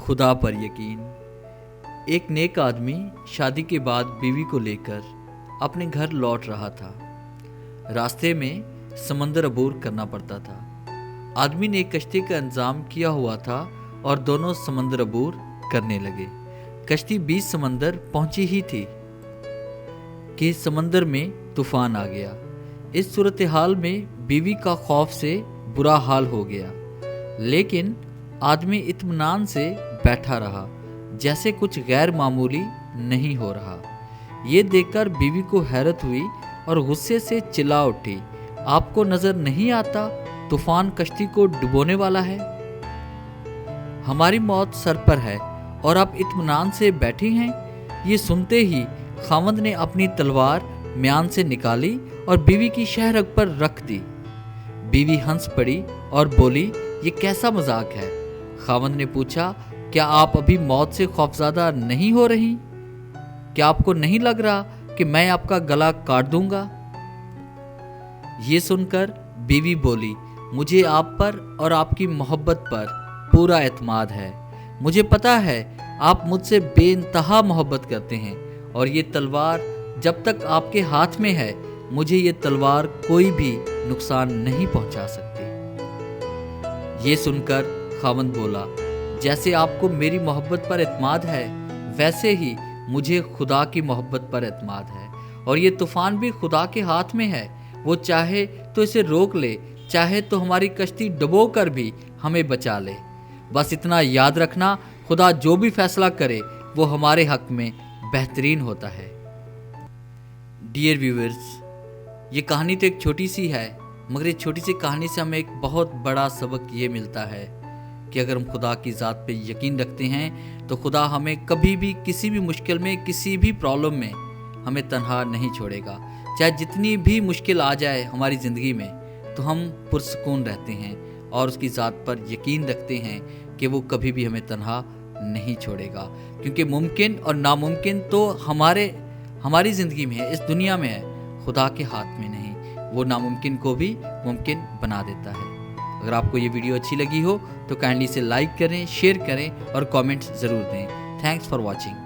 खुदा पर यकीन। एक नेक आदमी शादी के बाद बीवी को लेकर अपने घर लौट रहा था। रास्ते में समंदर अबूर करना पड़ता था। आदमी ने एक कश्ती का इंतजाम किया हुआ था और दोनों समंदर अबूर करने लगे। कश्ती 20 समंदर पहुंची ही थी कि समंदर में तूफान आ गया। इस सूरत हाल में बीवी का खौफ से बुरा हाल हो गया, लेकिन आदमी इत्मीनान से बैठा रहा, जैसे कुछ गैर मामूली नहीं हो रहा। ये देखकर बीवी को हैरत हुई और गुस्से से चिल्ला उठी, आपको नजर नहीं आता तूफान कश्ती को डुबोने वाला है? हमारी मौत सर पर है और आप इत्मीनान से बैठी हैं। ये सुनते ही खामद ने अपनी तलवार म्यान से निकाली और बीवी की शहरग पर रख दी। बीवी हंस पड़ी और बोली, ये कैसा मजाक है? खामद ने पूछा, क्या आप अभी मौत से खौफज़दा नहीं हो रही? क्या आपको नहीं लग रहा कि मैं आपका गला काट दूंगा? ये सुनकर बीवी बोली, मुझे आप पर और आपकी मोहब्बत पर पूरा एतमाद है। मुझे पता है आप मुझसे बेइंतहा मोहब्बत करते हैं और ये तलवार जब तक आपके हाथ में है, मुझे ये तलवार कोई भी नुकसान नहीं पहुंचा सकती। ये सुनकर खामद बोला, जैसे आपको मेरी मोहब्बत पर एतमाद है, वैसे ही मुझे खुदा की मोहब्बत पर एतमाद है और ये तूफान भी खुदा के हाथ में है। वो चाहे तो इसे रोक ले, चाहे तो हमारी कश्ती डुबो कर भी हमें बचा ले। बस इतना याद रखना, खुदा जो भी फैसला करे वो हमारे हक में बेहतरीन होता है। डियर व्यूअर्स, ये कहानी तो एक छोटी सी है, मगर इस छोटी सी कहानी से हमें एक बहुत बड़ा सबक ये मिलता है कि अगर हम खुदा की ज़ात पे यकीन रखते हैं तो खुदा हमें कभी भी किसी भी मुश्किल में, किसी भी प्रॉब्लम में हमें तन्हा नहीं छोड़ेगा। चाहे जितनी भी मुश्किल आ जाए हमारी ज़िंदगी में, तो हम पुरसुकून रहते हैं और उसकी ज़ात पर यकीन रखते हैं कि वो कभी भी हमें तन्हा नहीं छोड़ेगा। क्योंकि मुमकिन और नामुमकिन तो हमारी ज़िंदगी में है, इस दुनिया में है, खुदा के हाथ में नहीं। वो नामुमकिन को भी मुमकिन बना देता है। अगर आपको ये वीडियो अच्छी लगी हो तो काइंडली इसे लाइक करें, शेयर करें और कमेंट्स ज़रूर दें। Thanks for watching.